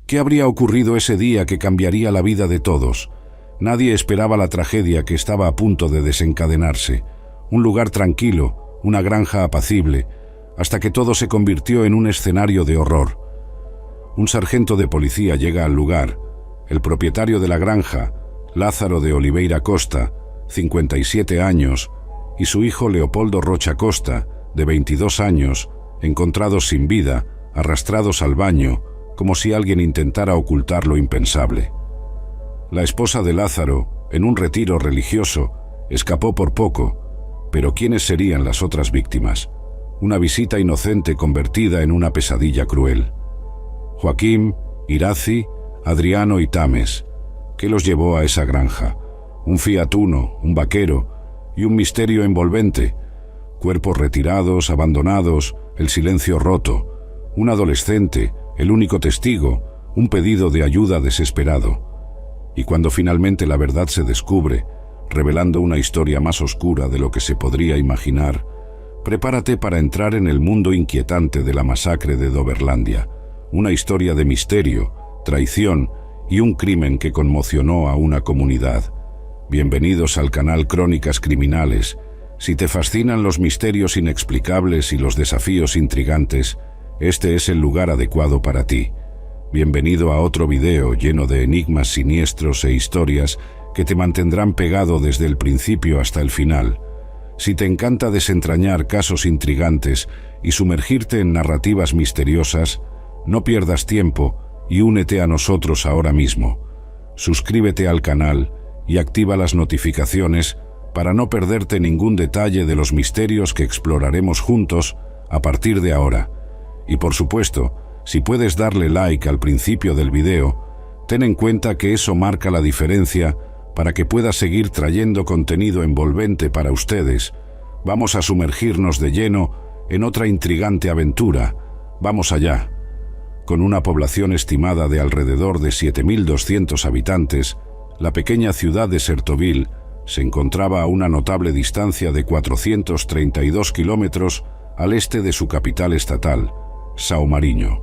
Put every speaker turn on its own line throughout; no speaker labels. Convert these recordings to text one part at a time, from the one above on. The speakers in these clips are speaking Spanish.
¿Qué habría ocurrido ese día que cambiaría la vida de todos? Nadie esperaba la tragedia que estaba a punto de desencadenarse. Un lugar tranquilo, una granja apacible, hasta que todo se convirtió en un escenario de horror. Un sargento de policía llega al lugar. El propietario de la granja, Lázaro de Oliveira Costa, 57 años, y su hijo Leopoldo Rocha Costa, de 22 años, encontrados sin vida, arrastrados al baño, como si alguien intentara ocultar lo impensable. La esposa de Lázaro, en un retiro religioso, escapó por poco, pero ¿quiénes serían las otras víctimas? Una visita inocente convertida en una pesadilla cruel. Joaquín, Irazi, Adriano y Tames. ¿Qué los llevó a esa granja? Un Fiat Uno, un vaquero y un misterio envolvente. Cuerpos retirados, abandonados, el silencio roto. Un adolescente, el único testigo, un pedido de ayuda desesperado. Y cuando finalmente la verdad se descubre, revelando una historia más oscura de lo que se podría imaginar, prepárate para entrar en el mundo inquietante de la masacre de Doverlandia. Una historia de misterio, traición y un crimen que conmocionó a una comunidad. Bienvenidos al canal Crónicas Criminales. Si te fascinan los misterios inexplicables y los desafíos intrigantes, este es el lugar adecuado para ti. Bienvenido a otro video lleno de enigmas siniestros e historias que te mantendrán pegado desde el principio hasta el final. Si te encanta desentrañar casos intrigantes y sumergirte en narrativas misteriosas, no pierdas tiempo y únete a nosotros ahora mismo. Suscríbete al canal y activa las notificaciones para no perderte ningún detalle de los misterios que exploraremos juntos a partir de ahora. Y por supuesto, si puedes darle like al principio del video, ten en cuenta que eso marca la diferencia para que pueda seguir trayendo contenido envolvente para ustedes. Vamos a sumergirnos de lleno en otra intrigante aventura. Vamos allá. Con una población estimada de alrededor de 7.200 habitantes, la pequeña ciudad de Sertoville se encontraba a una notable distancia de 432 kilómetros al este de su capital estatal, São Mariño.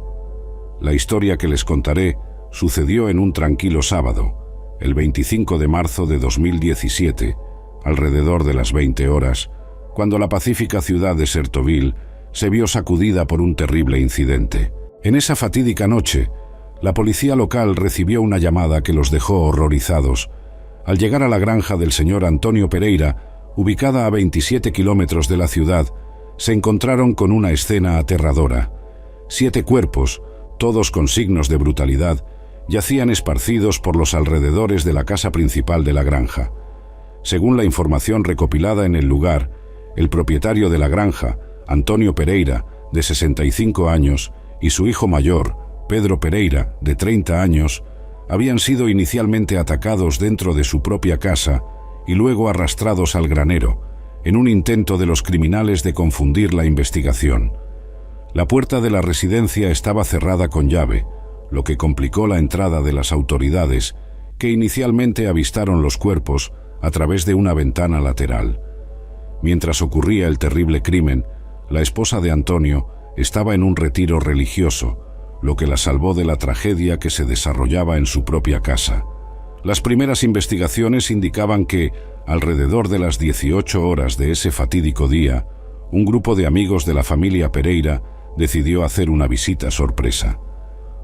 La historia que les contaré sucedió en un tranquilo sábado, el 25 de marzo de 2017, alrededor de las 20 horas, cuando la pacífica ciudad de Sertoville se vio sacudida por un terrible incidente. En esa fatídica noche, la policía local recibió una llamada que los dejó horrorizados. Al llegar a la granja del señor Antonio Pereira, ubicada a 27 kilómetros de la ciudad, se encontraron con una escena aterradora. 7 cuerpos, todos con signos de brutalidad, yacían esparcidos por los alrededores de la casa principal de la granja. Según la información recopilada en el lugar, el propietario de la granja, Antonio Pereira, de 65 años, y su hijo mayor, Pedro Pereira, de 30 años, habían sido inicialmente atacados dentro de su propia casa y luego arrastrados al granero, en un intento de los criminales de confundir la investigación. La puerta de la residencia estaba cerrada con llave, lo que complicó la entrada de las autoridades, que inicialmente avistaron los cuerpos a través de una ventana lateral. Mientras ocurría el terrible crimen, la esposa de Antonio estaba en un retiro religioso, lo que la salvó de la tragedia que se desarrollaba en su propia casa. Las primeras investigaciones indicaban que, alrededor de las 18 horas de ese fatídico día, un grupo de amigos de la familia Pereira decidió hacer una visita sorpresa.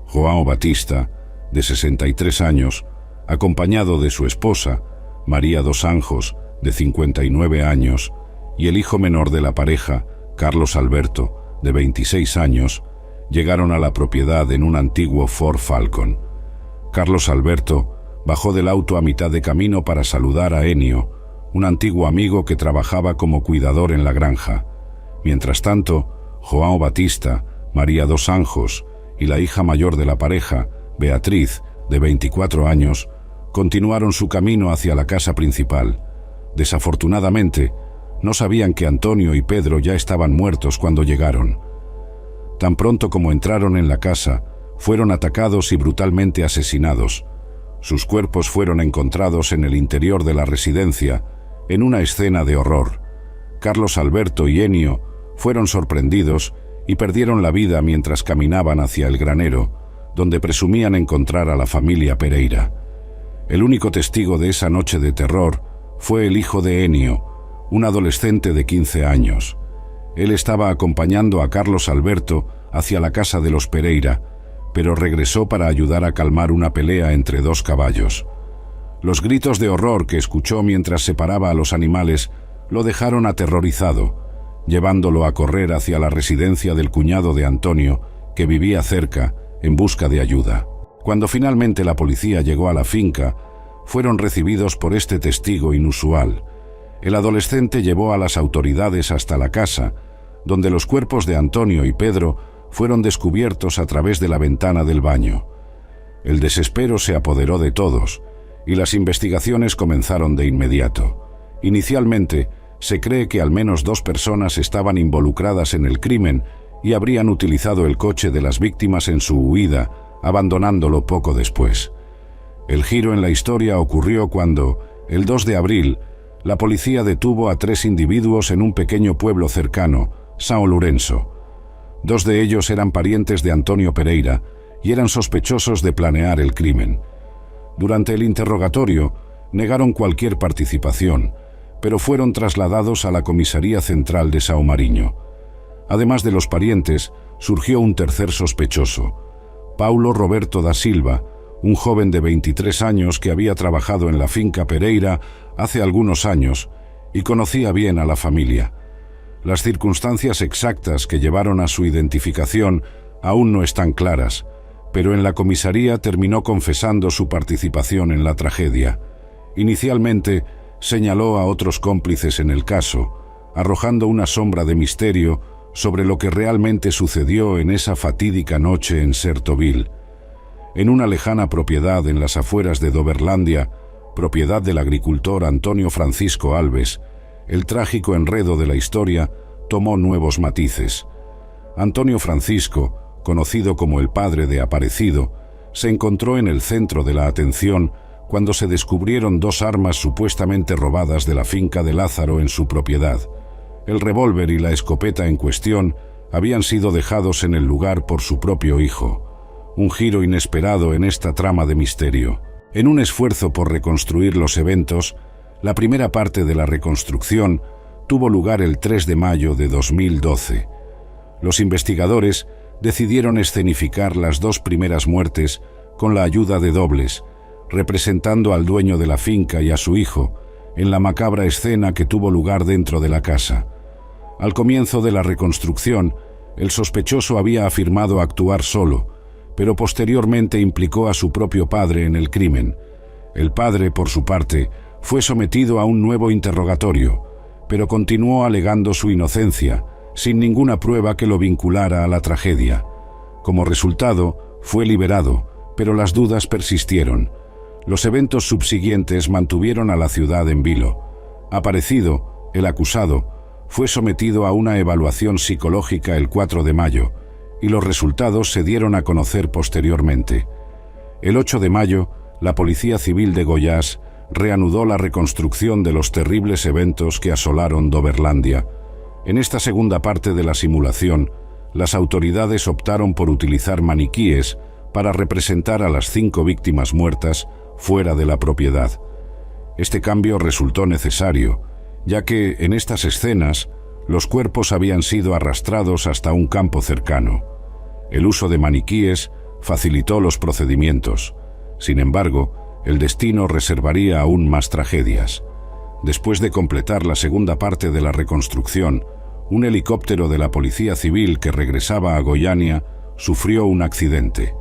João Batista, de 63 años, acompañado de su esposa, María dos Anjos, de 59 años, y el hijo menor de la pareja, Carlos Alberto, de 26 años, llegaron a la propiedad en un antiguo Ford Falcon. Carlos Alberto bajó del auto a mitad de camino para saludar a Enio, un antiguo amigo que trabajaba como cuidador en la granja. Mientras tanto, João Batista, María dos Anjos y la hija mayor de la pareja, Beatriz, de 24 años, continuaron su camino hacia la casa principal. Desafortunadamente, no sabían que Antonio y Pedro ya estaban muertos cuando llegaron. Tan pronto como entraron en la casa, fueron atacados y brutalmente asesinados. Sus cuerpos fueron encontrados en el interior de la residencia, en una escena de horror. Carlos Alberto y Enio fueron sorprendidos y perdieron la vida mientras caminaban hacia el granero, donde presumían encontrar a la familia Pereira. El único testigo de esa noche de terror fue el hijo de Ennio, un adolescente de 15 años. Él estaba acompañando a Carlos Alberto hacia la casa de los Pereira, pero regresó para ayudar a calmar una pelea entre dos caballos. Los gritos de horror que escuchó mientras separaba a los animales lo dejaron aterrorizado, llevándolo a correr hacia la residencia del cuñado de Antonio, que vivía cerca, en busca de ayuda. Cuando finalmente la policía llegó a la finca, fueron recibidos por este testigo inusual. El adolescente llevó a las autoridades hasta la casa, donde los cuerpos de Antonio y Pedro fueron descubiertos a través de la ventana del baño. El desespero se apoderó de todos, y las investigaciones comenzaron de inmediato. Inicialmente, se cree que al menos 2 personas estaban involucradas en el crimen y habrían utilizado el coche de las víctimas en su huida, abandonándolo poco después. El giro en la historia ocurrió cuando, el 2 de abril, la policía detuvo a 3 individuos en un pequeño pueblo cercano, São Lourenço. 2 de ellos eran parientes de Antonio Pereira y eran sospechosos de planear el crimen. Durante el interrogatorio, negaron cualquier participación, pero fueron trasladados a la comisaría central de São Mariño. Además de los parientes, surgió un tercer sospechoso, Paulo Roberto da Silva, un joven de 23 años que había trabajado en la finca Pereira hace algunos años y conocía bien a la familia. Las circunstancias exactas que llevaron a su identificación aún no están claras, pero en la comisaría terminó confesando su participación en la tragedia. Inicialmente, señaló a otros cómplices en el caso, arrojando una sombra de misterio sobre lo que realmente sucedió en esa fatídica noche en Sertoville. En una lejana propiedad en las afueras de Doverlandia, propiedad del agricultor Antonio Francisco Alves, el trágico enredo de la historia tomó nuevos matices. Antonio Francisco, conocido como el padre de Aparecido, se encontró en el centro de la atención cuando se descubrieron 2 armas supuestamente robadas de la finca de Lázaro en su propiedad. El revólver y la escopeta en cuestión habían sido dejados en el lugar por su propio hijo. Un giro inesperado en esta trama de misterio. En un esfuerzo por reconstruir los eventos, la primera parte de la reconstrucción tuvo lugar el 3 de mayo de 2012. Los investigadores decidieron escenificar las 2 primeras muertes con la ayuda de dobles, representando al dueño de la finca y a su hijo, en la macabra escena que tuvo lugar dentro de la casa. Al comienzo de la reconstrucción, el sospechoso había afirmado actuar solo, pero posteriormente implicó a su propio padre en el crimen. El padre, por su parte, fue sometido a un nuevo interrogatorio, pero continuó alegando su inocencia, sin ninguna prueba que lo vinculara a la tragedia. Como resultado, fue liberado, pero las dudas persistieron. Los eventos subsiguientes mantuvieron a la ciudad en vilo. Aparecido, el acusado, fue sometido a una evaluación psicológica el 4 de mayo, y los resultados se dieron a conocer posteriormente. El 8 de mayo, la Policía Civil de Goiás reanudó la reconstrucción de los terribles eventos que asolaron Doverlandia. En esta segunda parte de la simulación, las autoridades optaron por utilizar maniquíes para representar a las 5 víctimas muertas fuera de la propiedad. Este cambio resultó necesario, ya que en estas escenas los cuerpos habían sido arrastrados hasta un campo cercano. El uso de maniquíes facilitó los procedimientos. Sin embargo, el destino reservaría aún más tragedias. Después de completar la segunda parte de la reconstrucción, un helicóptero de la Policía Civil que regresaba a Goiânia sufrió un accidente.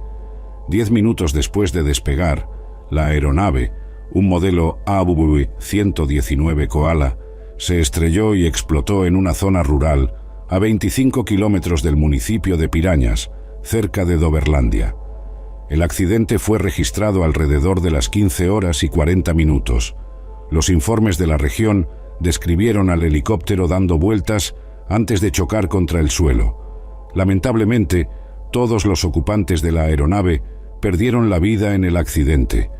10 minutos después de despegar, la aeronave, un modelo ABU 119 Koala, se estrelló y explotó en una zona rural a 25 kilómetros del municipio de Piranhas, cerca de Doverlandia. El accidente fue registrado alrededor de las 15 horas y 40 minutos. Los informes de la región describieron al helicóptero dando vueltas antes de chocar contra el suelo. Lamentablemente, todos los ocupantes de la aeronave perdieron la vida en el accidente.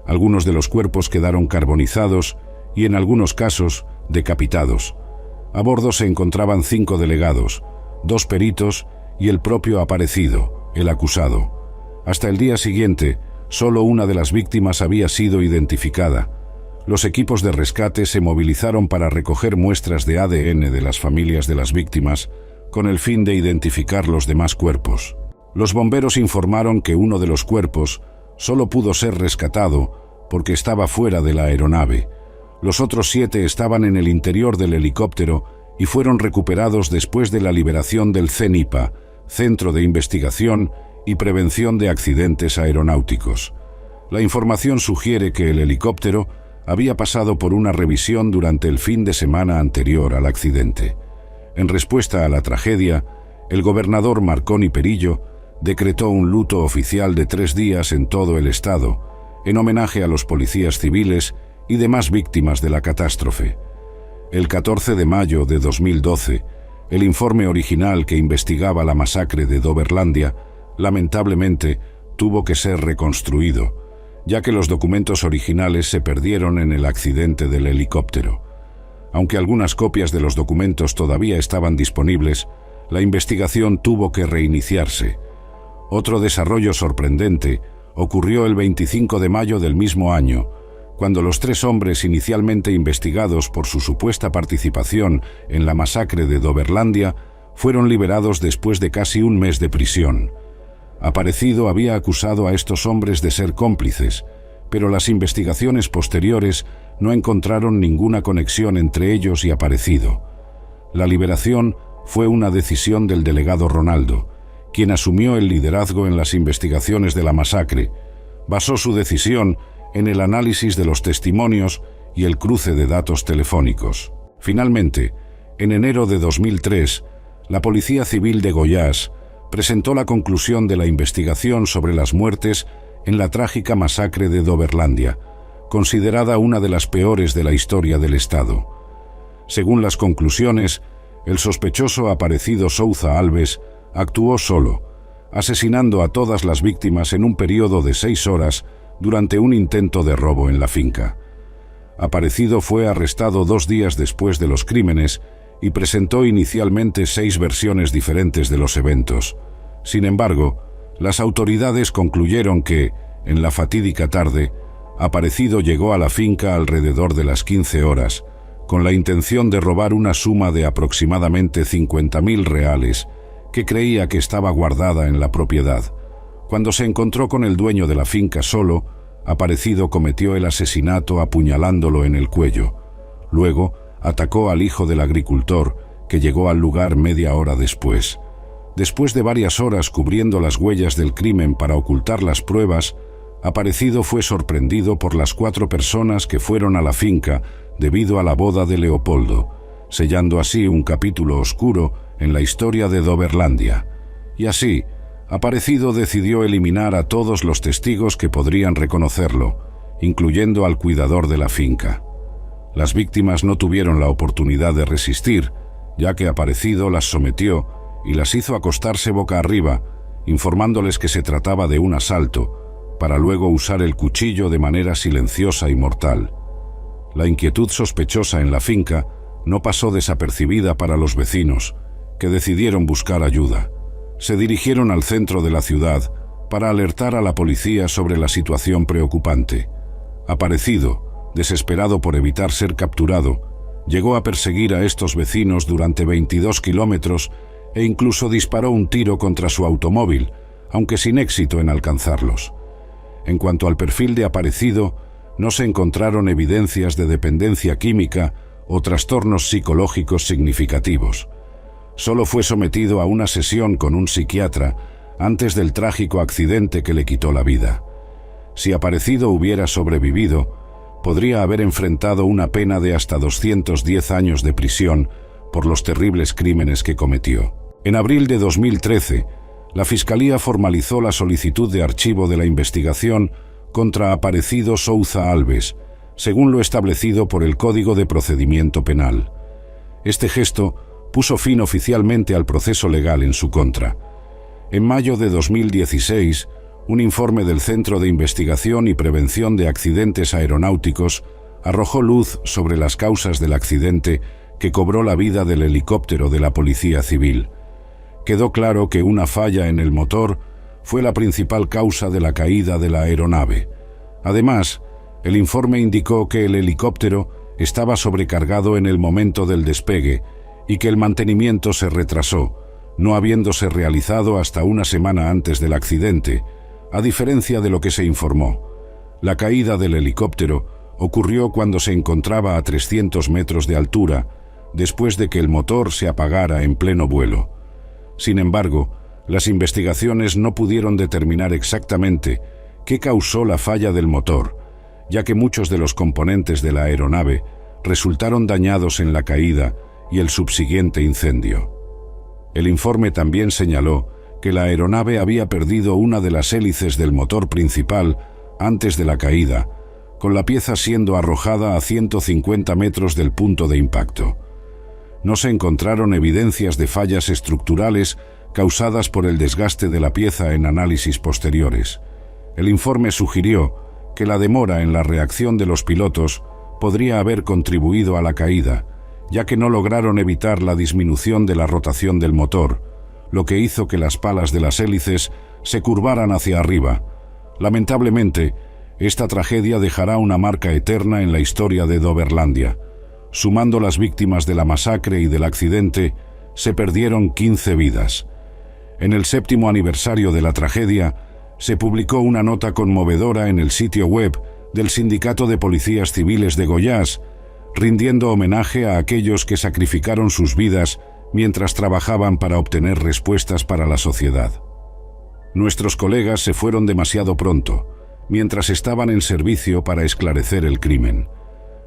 Algunos de los cuerpos quedaron carbonizados y, en algunos casos, decapitados. A bordo se encontraban 5 delegados, 2 peritos y el propio Aparecido, el acusado. Hasta el día siguiente, solo una de las víctimas había sido identificada. Los equipos de rescate se movilizaron para recoger muestras de ADN de las familias de las víctimas, con el fin de identificar los demás cuerpos. Los bomberos informaron que uno de los cuerpos solo pudo ser rescatado porque estaba fuera de la aeronave. Los otros 7 estaban en el interior del helicóptero y fueron recuperados después de la liberación del CENIPA, Centro de Investigación y Prevención de Accidentes Aeronáuticos. La información sugiere que el helicóptero había pasado por una revisión durante el fin de semana anterior al accidente. En respuesta a la tragedia, el gobernador Marconi Perillo decretó un luto oficial de 3 días en todo el estado, en homenaje a los policías civiles y demás víctimas de la catástrofe. El 14 de mayo de 2012, el informe original que investigaba la masacre de Doverlandia, lamentablemente, tuvo que ser reconstruido, ya que los documentos originales se perdieron en el accidente del helicóptero. Aunque algunas copias de los documentos todavía estaban disponibles, la investigación tuvo que reiniciarse. Otro desarrollo sorprendente ocurrió el 25 de mayo del mismo año, cuando los 3 hombres inicialmente investigados por su supuesta participación en la masacre de Doverlandia fueron liberados después de casi un mes de prisión. Aparecido había acusado a estos hombres de ser cómplices, pero las investigaciones posteriores no encontraron ninguna conexión entre ellos y Aparecido. La liberación fue una decisión del delegado Ronaldo, quien asumió el liderazgo en las investigaciones de la masacre. Basó su decisión en el análisis de los testimonios y el cruce de datos telefónicos. Finalmente, en enero de 2003, la Policía Civil de Goiás presentó la conclusión de la investigación sobre las muertes en la trágica masacre de Doverlandia, considerada una de las peores de la historia del Estado. Según las conclusiones, el sospechoso Aparecido Souza Alves actuó solo, asesinando a todas las víctimas en un periodo de 6 horas durante un intento de robo en la finca. Aparecido fue arrestado 2 días después de los crímenes y presentó inicialmente 6 versiones diferentes de los eventos. Sin embargo, las autoridades concluyeron que, en la fatídica tarde, Aparecido llegó a la finca alrededor de las 15 horas, con la intención de robar una suma de aproximadamente 50.000 reales, que creía que estaba guardada en la propiedad. Cuando se encontró con el dueño de la finca solo, Aparecido cometió el asesinato apuñalándolo en el cuello. Luego, atacó al hijo del agricultor, que llegó al lugar media hora después. Después de varias horas cubriendo las huellas del crimen para ocultar las pruebas, Aparecido fue sorprendido por las 4 personas que fueron a la finca debido a la boda de Leopoldo, sellando así un capítulo oscuro en la historia de Doverlandia. Y así, Aparecido decidió eliminar a todos los testigos que podrían reconocerlo, incluyendo al cuidador de la finca. Las víctimas no tuvieron la oportunidad de resistir, ya que Aparecido las sometió y las hizo acostarse boca arriba, informándoles que se trataba de un asalto, para luego usar el cuchillo de manera silenciosa y mortal. La inquietud sospechosa en la finca no pasó desapercibida para los vecinos, que decidieron buscar ayuda. Se dirigieron al centro de la ciudad para alertar a la policía sobre la situación preocupante. Aparecido, desesperado por evitar ser capturado, llegó a perseguir a estos vecinos durante 22 kilómetros e incluso disparó un tiro contra su automóvil, aunque sin éxito en alcanzarlos. En cuanto al perfil de Aparecido, no se encontraron evidencias de dependencia química o trastornos psicológicos significativos. Solo fue sometido a una sesión con un psiquiatra antes del trágico accidente que le quitó la vida. Si Aparecido hubiera sobrevivido, podría haber enfrentado una pena de hasta 210 años de prisión por los terribles crímenes que cometió. En abril de 2013, la Fiscalía formalizó la solicitud de archivo de la investigación contra Aparecido Souza Alves, según lo establecido por el Código de Procedimiento Penal. Este gesto puso fin oficialmente al proceso legal en su contra. En mayo de 2016, un informe del Centro de Investigación y Prevención de Accidentes Aeronáuticos arrojó luz sobre las causas del accidente que cobró la vida del helicóptero de la Policía Civil. Quedó claro que una falla en el motor fue la principal causa de la caída de la aeronave. Además, el informe indicó que el helicóptero estaba sobrecargado en el momento del despegue y que el mantenimiento se retrasó, no habiéndose realizado hasta una semana antes del accidente, a diferencia de lo que se informó. La caída del helicóptero ocurrió cuando se encontraba a 300 metros de altura, después de que el motor se apagara en pleno vuelo. Sin embargo, las investigaciones no pudieron determinar exactamente qué causó la falla del motor, ya que muchos de los componentes de la aeronave resultaron dañados en la caída y el subsiguiente incendio. El informe también señaló que la aeronave había perdido una de las hélices del motor principal antes de la caída, con la pieza siendo arrojada a 150 metros del punto de impacto. No se encontraron evidencias de fallas estructurales causadas por el desgaste de la pieza en análisis posteriores. El informe sugirió que la demora en la reacción de los pilotos podría haber contribuido a la caída, ya que no lograron evitar la disminución de la rotación del motor, lo que hizo que las palas de las hélices se curvaran hacia arriba. Lamentablemente, esta tragedia dejará una marca eterna en la historia de Doverlandia. Sumando las víctimas de la masacre y del accidente, se perdieron 15 vidas. En el 7º aniversario de la tragedia, se publicó una nota conmovedora en el sitio web del Sindicato de Policías Civiles de Goiás, rindiendo homenaje a aquellos que sacrificaron sus vidas mientras trabajaban para obtener respuestas para la sociedad. Nuestros colegas se fueron demasiado pronto, mientras estaban en servicio para esclarecer el crimen.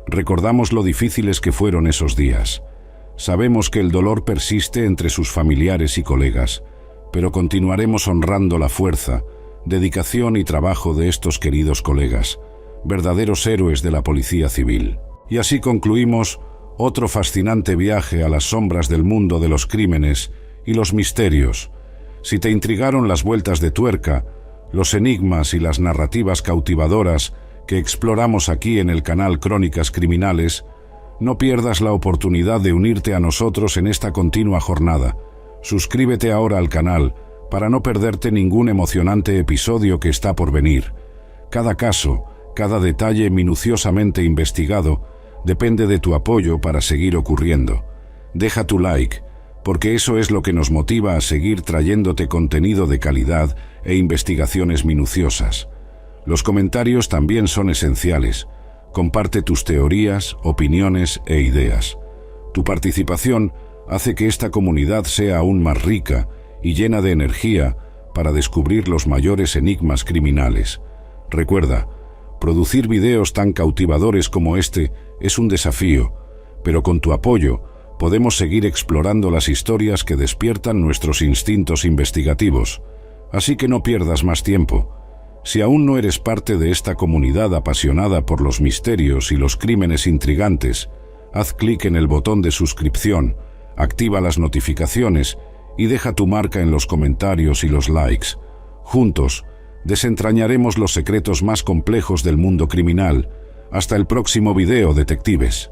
Recordamos lo difíciles que fueron esos días. Sabemos que el dolor persiste entre sus familiares y colegas, pero continuaremos honrando la fuerza, dedicación y trabajo de estos queridos colegas, verdaderos héroes de la policía civil. Y así concluimos otro fascinante viaje a las sombras del mundo de los crímenes y los misterios. Si te intrigaron las vueltas de tuerca, los enigmas y las narrativas cautivadoras que exploramos aquí en el canal Crónicas Criminales, no pierdas la oportunidad de unirte a nosotros en esta continua jornada. Suscríbete ahora al canal para no perderte ningún emocionante episodio que está por venir. Cada caso, cada detalle minuciosamente investigado, depende de tu apoyo para seguir ocurriendo. Deja tu like, porque eso es lo que nos motiva a seguir trayéndote contenido de calidad e investigaciones minuciosas. Los comentarios también son esenciales. Comparte tus teorías, opiniones e ideas. Tu participación hace que esta comunidad sea aún más rica y llena de energía para descubrir los mayores enigmas criminales. Recuerda, producir videos tan cautivadores como este es un desafío, pero con tu apoyo podemos seguir explorando las historias que despiertan nuestros instintos investigativos. Así que no pierdas más tiempo. Si aún no eres parte de esta comunidad apasionada por los misterios y los crímenes intrigantes, haz clic en el botón de suscripción, activa las notificaciones y deja tu marca en los comentarios y los likes. Juntos, desentrañaremos los secretos más complejos del mundo criminal. Hasta el próximo video, detectives.